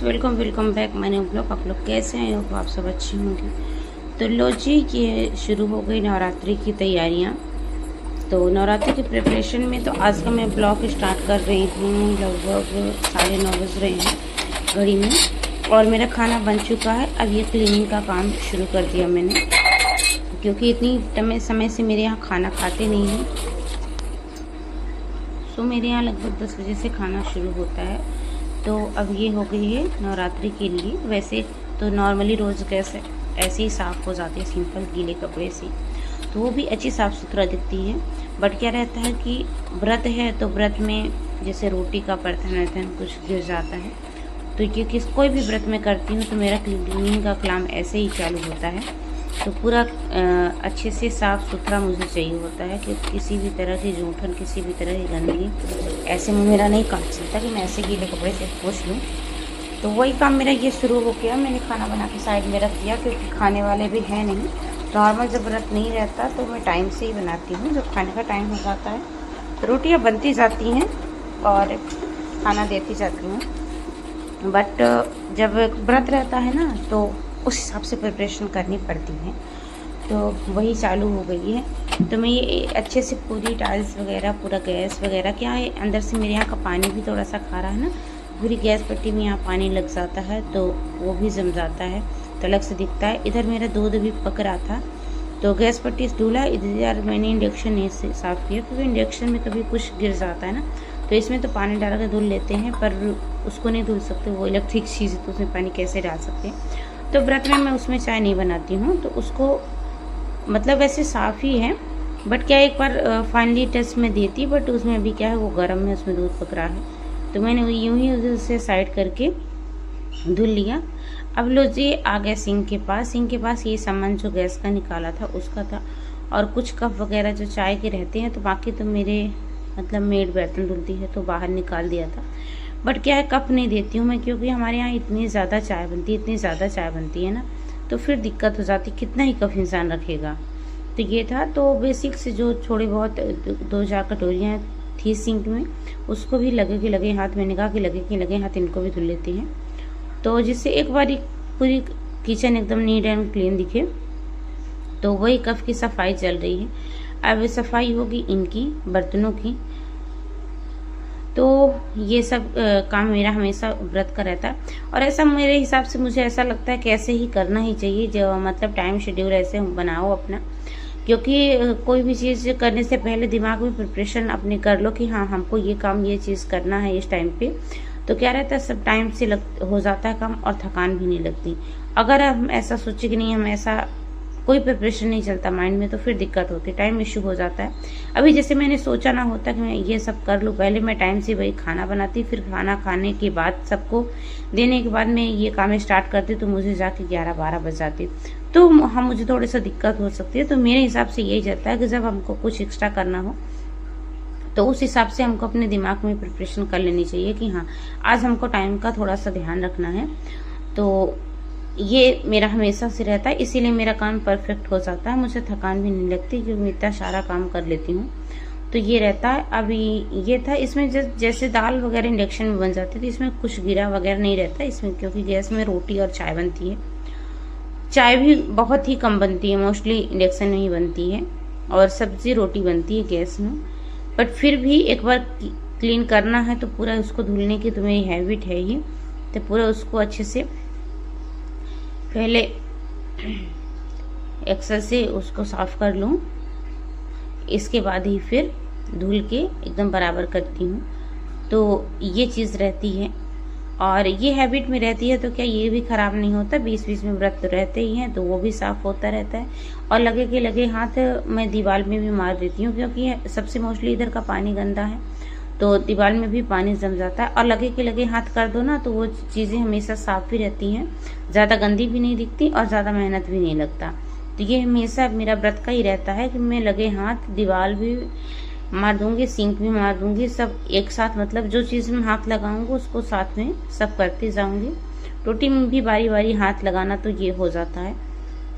Guys, welcome back my new blog. आप लोग कैसे हैं? होप आप सब अच्छी होंगी। तो लो जी, ये शुरू हो गई नवरात्रि की तैयारियां। तो नवरात्रि की प्रिपरेशन में तो आज का मैं ब्लॉग स्टार्ट कर रही हूँ। लगभग 9:30 बज रहे हैं घड़ी में, और मेरा खाना बन चुका है। अब ये क्लीनिंग का काम शुरू कर दिया मैंने, क्योंकि इतनी समय से मेरे यहाँ खाना खाते नहीं हैं। सो मेरे यहाँ लगभग 10 बजे से खाना शुरू होता है। तो अब ये हो गई है नवरात्रि के लिए। वैसे तो नॉर्मली रोज़ गैस ऐसे ही साफ़ हो जाती है सिंपल गीले कपड़े से, तो वो भी अच्छी साफ़ सुथरा दिखती है। बट क्या रहता है कि व्रत है, तो व्रत में जैसे रोटी का बर्तन कुछ गिर जाता है। तो ये कोई भी व्रत में करती हूँ तो मेरा क्लीनिंग का काम ऐसे ही चालू होता है। तो पूरा अच्छे से साफ़ सुथरा मुझे चाहिए होता है कि किसी भी तरह की जूठन, किसी भी तरह की गंदगी ऐसे में मेरा नहीं काम चलता कि मैं ऐसे गीले कपड़े से पोंछ लूँ। तो वही काम मेरा ये शुरू हो गया। मैंने खाना बना के साइड में रख दिया, क्योंकि खाने वाले भी हैं नहीं। नॉर्मल जब व्रत नहीं रहता तो मैं टाइम से ही बनाती हूँ। जब खाने का टाइम हो जाता है तो रोटियाँ बनती जाती हैं और खाना देती जाती हूँ। बट जब व्रत रहता है ना, तो उस हिसाब से प्रिपरेशन करनी पड़ती है। तो वही चालू हो गई है। तो मैं ये अच्छे से पूरी टाइल्स वगैरह, पूरा गैस वगैरह, क्या है अंदर से मेरे यहाँ का पानी भी थोड़ा सा खा रहा है ना, पूरी गैस पट्टी में यहाँ पानी लग जाता है, तो वो भी जम जाता है, तो अलग से दिखता है। इधर मेरा दूध भी पक रहा था, तो गैस पट्टी धुला। इधर मैंने इंडक्शन नहीं से साफ़ किया, क्योंकि इंडक्शन में कभी कुछ गिर जाता है ना, तो इसमें तो पानी डाल कर धुल लेते हैं, पर उसको नहीं धुल सकते, वो इलेक्ट्रिक चीज़ है, तो उसमें पानी कैसे डाल सकते हैं। तो व्रत में मैं उसमें चाय नहीं बनाती हूँ, तो उसको मतलब वैसे साफ़ ही है। बट क्या एक बार फाइनली टच में देती, बट उसमें अभी क्या है, वो गर्म है, उसमें दूध पक रहा है, तो मैंने यूँ ही उसे साइड करके धुल लिया। अब लो जी, आ गए सिंक के पास ये सामान जो गैस का निकाला था उसका था, और कुछ कप वगैरह जो चाय के रहते हैं, तो बाकी तो मेरे मतलब मेड बर्तन धुलती है, तो बाहर निकाल दिया था। बट क्या है, कप नहीं देती हूँ मैं, क्योंकि हमारे यहाँ इतनी ज़्यादा चाय बनती है ना, तो फिर दिक्कत हो जाती, कितना ही कप इंसान रखेगा। तो ये था, तो बेसिक से जो थोड़ी बहुत 2-4 कटोरियाँ थी सिंक में, उसको भी लगे हाथ, मैंने कहा कि लगे हाथ इनको भी धुल लेते हैं, तो जिससे एक बार पूरी किचन एकदम नीट एंड क्लीन दिखे। तो वही कप की सफाई चल रही है। अब सफाई होगी इनकी बर्तनों की। तो ये सब काम मेरा हमेशा व्रत का रहता है, और ऐसा मेरे हिसाब से मुझे ऐसा लगता है कि ऐसे ही करना ही चाहिए, जो मतलब टाइम शेड्यूल ऐसे बनाओ अपना, क्योंकि कोई भी चीज़ करने से पहले दिमाग में प्रिपरेशन अपने कर लो कि हाँ, हमको ये काम, ये चीज़ करना है इस टाइम पे, तो क्या रहता है, सब टाइम से हो जाता है काम, और थकान भी नहीं लगती। अगर हम ऐसा सोचे कि नहीं, हम ऐसा कोई प्रिपरेशन नहीं चलता माइंड में, तो फिर दिक्कत होती है, टाइम इशू हो जाता है। अभी जैसे मैंने सोचा ना होता कि मैं ये सब कर लूँ, पहले मैं टाइम से वही खाना बनाती, फिर खाना खाने के बाद सबको देने के बाद मैं ये काम स्टार्ट करती, तो मुझे जाके 11-12 बज जाती, तो हम मुझे थोड़ी सा दिक्कत हो सकती है। तो मेरे हिसाब से यही रहता है कि जब हमको कुछ एक्स्ट्रा करना हो, तो उस हिसाब से हमको अपने दिमाग में प्रिपरेशन कर लेनी चाहिए कि हाँ, आज हमको टाइम का थोड़ा सा ध्यान रखना है। तो ये मेरा हमेशा से रहता है, इसीलिए मेरा काम परफेक्ट हो जाता है, मुझे थकान भी नहीं लगती, क्योंकि मैं इतना सारा काम कर लेती हूँ। तो ये रहता है। अभी ये था, इसमें जैसे दाल वगैरह इंडक्शन में बन जाती है, तो इसमें कुछ गिरा वगैरह नहीं रहता इसमें, क्योंकि गैस में रोटी और चाय बनती है। चाय भी बहुत ही कम बनती है, मोस्टली इंडक्शन में ही बनती है, और सब्जी रोटी बनती है गैस में। बट फिर भी एक बार क्लीन करना है, तो पूरा उसको धुलने की तो मेरी हैबिट है ही, तो पूरा उसको अच्छे से पहले एक्सेल से उसको साफ कर लूँ, इसके बाद ही फिर धुल के एकदम बराबर करती हूँ। तो ये चीज़ रहती है, और ये हैबिट में रहती है, तो क्या ये भी ख़राब नहीं होता। 20-20 में व्रत रहते ही हैं, तो वो भी साफ़ होता रहता है। और लगे हाथ मैं दीवार में भी मार देती हूँ, क्योंकि सबसे मोस्टली इधर का पानी गंदा है, तो दीवार में भी पानी जम जाता है। और लगे हाथ कर दो ना, तो वो चीज़ें हमेशा साफ़ भी रहती हैं, ज़्यादा गंदी भी नहीं दिखती, और ज़्यादा मेहनत भी नहीं लगता। तो ये हमेशा मेरा व्रत का ही रहता है कि मैं लगे हाथ दीवार भी मार दूंगी, सिंक भी मार दूंगी, सब एक साथ, मतलब जो चीज़ में हाथ लगाऊंगी उसको साथ में सब करती जाऊंगी। रोटी में भी बारी बारी हाथ लगाना, तो ये हो जाता है।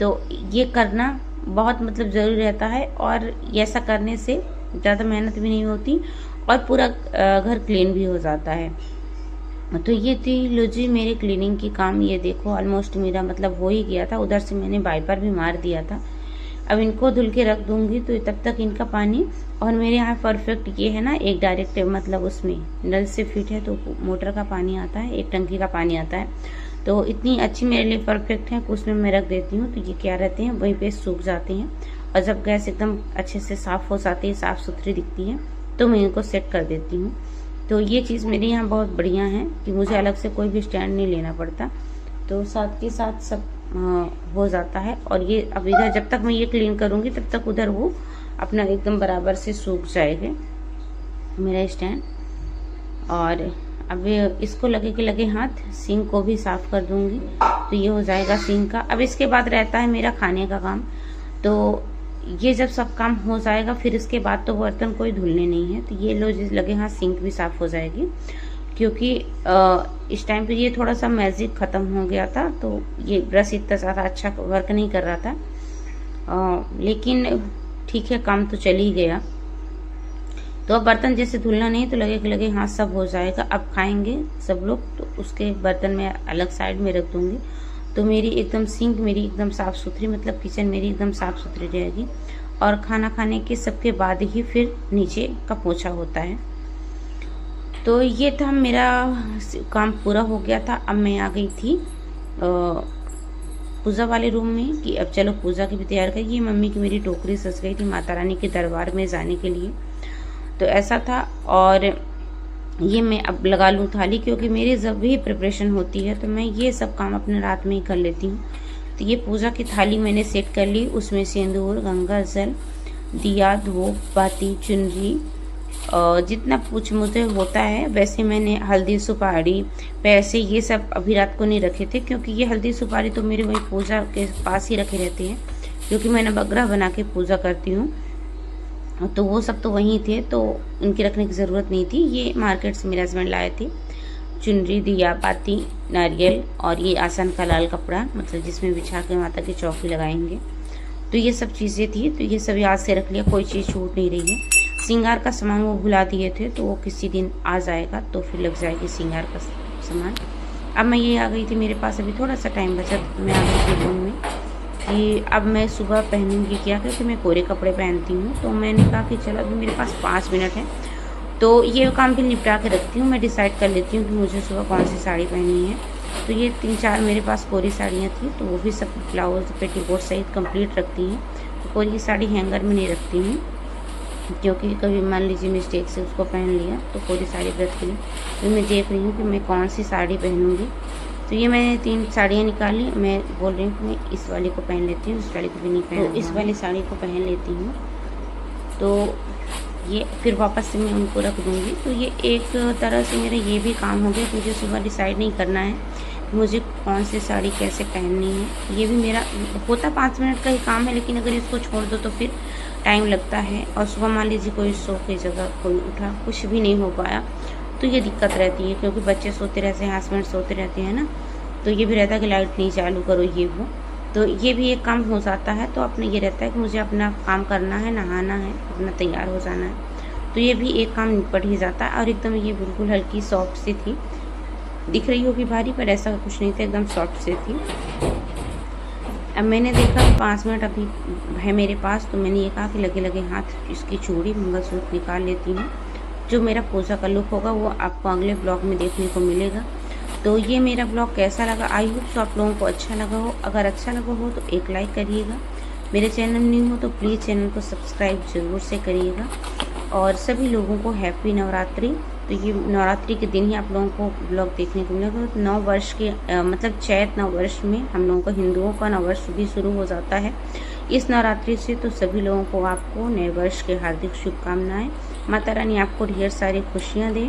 तो ये करना बहुत मतलब ज़रूरी रहता है, और ऐसा करने से ज़्यादा मेहनत भी नहीं होती, और पूरा घर क्लीन भी हो जाता है। तो ये थी लो जी मेरे क्लीनिंग की काम। ये देखो ऑलमोस्ट मेरा मतलब हो ही गया था। उधर से मैंने वाइपर भी मार दिया था। अब इनको धुल के रख दूंगी तो तब तक इनका पानी, और मेरे यहाँ परफेक्ट ये है ना, एक डायरेक्ट मतलब उसमें नल से फिट है तो मोटर का पानी आता है, एक टंकी का पानी आता है। तो इतनी अच्छी मेरे लिए परफेक्ट है कि उसमें मैं रख देती हूँ तो ये क्या रहते हैं वहीं पे सूख जाते हैं। और जब गैस एकदम अच्छे से साफ़ हो जाती है, साफ़ सुथरी दिखती है, तो मैं इनको सेट कर देती हूँ। तो ये चीज़ मेरे यहाँ बहुत बढ़िया है कि मुझे अलग से कोई भी स्टैंड नहीं लेना पड़ता, तो साथ के साथ सब हो जाता है। और ये अब इधर जब तक मैं ये क्लीन करूँगी तब तक उधर वो अपना एकदम बराबर से सूख जाएगा मेरा स्टैंड। और अब इसको लगे के लगे हाथ सिंक को भी साफ़ कर दूँगी तो ये हो जाएगा सिंक का। अब इसके बाद रहता है मेरा खाने का काम। तो ये जब सब काम हो जाएगा फिर इसके बाद तो बर्तन कोई धुलने नहीं है। तो ये लो जिस लगे हाथ सिंक भी साफ़ हो जाएगी, क्योंकि इस टाइम पे ये थोड़ा सा मैजिक ख़त्म हो गया था तो ये ब्रश इतना ज़्यादा अच्छा वर्क नहीं कर रहा था। लेकिन ठीक है, काम तो चल ही गया। तो अब बर्तन जैसे धुलना नहीं तो लगे हाथ सब हो जाएगा। अब खाएंगे सब लोग तो उसके बर्तन में अलग साइड में रख दूँगी। तो मेरी एकदम सिंक मेरी एकदम साफ़ सुथरी, मतलब किचन मेरी एकदम साफ़ सुथरी रहेगी। और खाना खाने के सबके बाद ही फिर नीचे का पोछा होता है। तो ये था मेरा काम पूरा हो गया था। अब मैं आ गई थी पूजा वाले रूम में कि अब चलो पूजा की भी तैयार करिए। मम्मी की मेरी टोकरी सज गई थी माता रानी के दरबार में जाने के लिए, तो ऐसा था। और ये मैं अब लगा लूँ थाली, क्योंकि मेरी जब भी प्रिपरेशन होती है तो मैं ये सब काम अपने रात में ही कर लेती हूँ। तो ये पूजा की थाली मैंने सेट कर ली, उसमें सिंदूर, गंगा जल, दिया, धूप, बाती, चुनरी, जितना कुछ मुझे होता है। वैसे मैंने हल्दी, सुपारी, पैसे ये सब अभी रात को नहीं रखे थे, क्योंकि ये हल्दी सुपारी तो मेरे वही पूजा के पास ही रखे रहते हैं, क्योंकि मैं नवग्रह बना के पूजा करती हूँ। तो वो सब तो वहीं थे तो इनकी रखने की ज़रूरत नहीं थी। ये मार्केट से मेरे हस्बैंड लाए थे। चुनरी, दिया, बाती, नारियल और ये आसन का लाल कपड़ा, मतलब जिसमें बिछा के माता की चौकी लगाएंगे। तो ये सब चीज़ें थी, तो ये सब याद से रख लिया, कोई चीज़ छूट नहीं रही है। श्रृंगार का सामान वो भुला दिए थे तो वो किसी दिन आ जाएगा तो फिर लग जाएगी श्रृंगार का सामान। अब मैं ये आ गई थी, मेरे पास अभी थोड़ा सा टाइम बचा, मैं आ गई थी रूम में कि अब मैं सुबह पहनूंगी क्या, क्योंकि मैं कोरे कपड़े पहनती हूँ। तो मैंने कहा कि चलो अभी मेरे पास 5 मिनट है तो ये काम भी निपटा के रखती हूँ। मैं डिसाइड कर लेती हूँ कि मुझे सुबह कौन सी साड़ी पहननी है। तो ये 3-4 मेरे पास कोरी साड़ियाँ थी, तो वो भी सब ब्लाउज पेटीकोट सहित कंप्लीट रखती हैं। तो कोई साड़ी हैंगर में नहीं रखती हूँ, क्योंकि कभी मान लीजिए मिस्टेक से उसको पहन लिया तो कोरी साड़ी व्रत के लिए। तो मैं देख रही हूँ कि मैं कौन सी साड़ी पहनूँगी। तो ये मैंने 3 साड़ियाँ निकाली। मैं बोल रही हूँ कि मैं इस वाली को पहन लेती हूँ, इस वाली को भी नहीं पहन, तो इस वाली साड़ी को पहन लेती हूँ। तो ये फिर वापस से मैं उनको रख दूँगी। तो ये एक तरह से मेरा ये भी काम हो गया कि मुझे सुबह डिसाइड नहीं करना है कि मुझे कौन सी साड़ी कैसे पहननी है। ये भी मेरा होता 5 मिनट का ही काम है, लेकिन अगर इसको छोड़ दो तो फिर टाइम लगता है। और सुबह मान लीजिए कोई सो की जगह कोई उठा, कुछ भी नहीं हो पाया तो ये दिक्कत रहती है, क्योंकि बच्चे सोते रहते हैं, हस्बैंड सोते रहते हैं ना, तो ये भी रहता है कि लाइट नहीं चालू करो ये वो। तो ये भी एक काम हो जाता है। तो अपने ये रहता है कि मुझे अपना काम करना है, नहाना है, अपना तैयार हो जाना है, तो ये भी एक काम निपट ही जाता है। और एकदम ये बिल्कुल हल्की सॉफ्ट सी थी, दिख रही होगी भारी पर ऐसा कुछ नहीं था, एकदम सॉफ्ट सी थी। अब मैंने देखा 5 मिनट अभी है मेरे पास, तो मैंने ये कहा कि लगे लगे हाथ इसकी चूड़ी मंगलसूत्र निकाल लेती हूँ। जो मेरा पूजा का लुक होगा वो आपको अगले ब्लॉग में देखने को मिलेगा। तो ये मेरा ब्लॉग कैसा लगा, आई होप सो आप लोगों को अच्छा लगा हो। अगर अच्छा लगा हो तो एक लाइक करिएगा, मेरे चैनल न्यू हो तो प्लीज़ चैनल को सब्सक्राइब ज़रूर से करिएगा। और सभी लोगों को हैप्पी नवरात्रि। तो ये नवरात्रि के दिन ही आप लोगों को ब्लॉग देखने को मिलेगा। तो 9 वर्ष के मतलब चैत 9 वर्ष में हम लोगों का हिंदुओं का नव वर्ष भी शुरू हो जाता है इस नवरात्रि से। तो सभी लोगों को आपको नए वर्ष के हार्दिक शुभकामनाएं। माता रानी आपको ढेर सारी खुशियाँ दे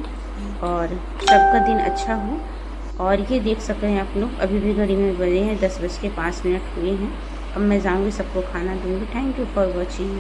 और सबका दिन अच्छा हो। और ये देख सकते हैं आप लोग, अभी भी घड़ी में बजे हैं 10:05 हुए हैं। अब मैं जाऊँगी, सबको खाना दूँगी। Thank you for watching.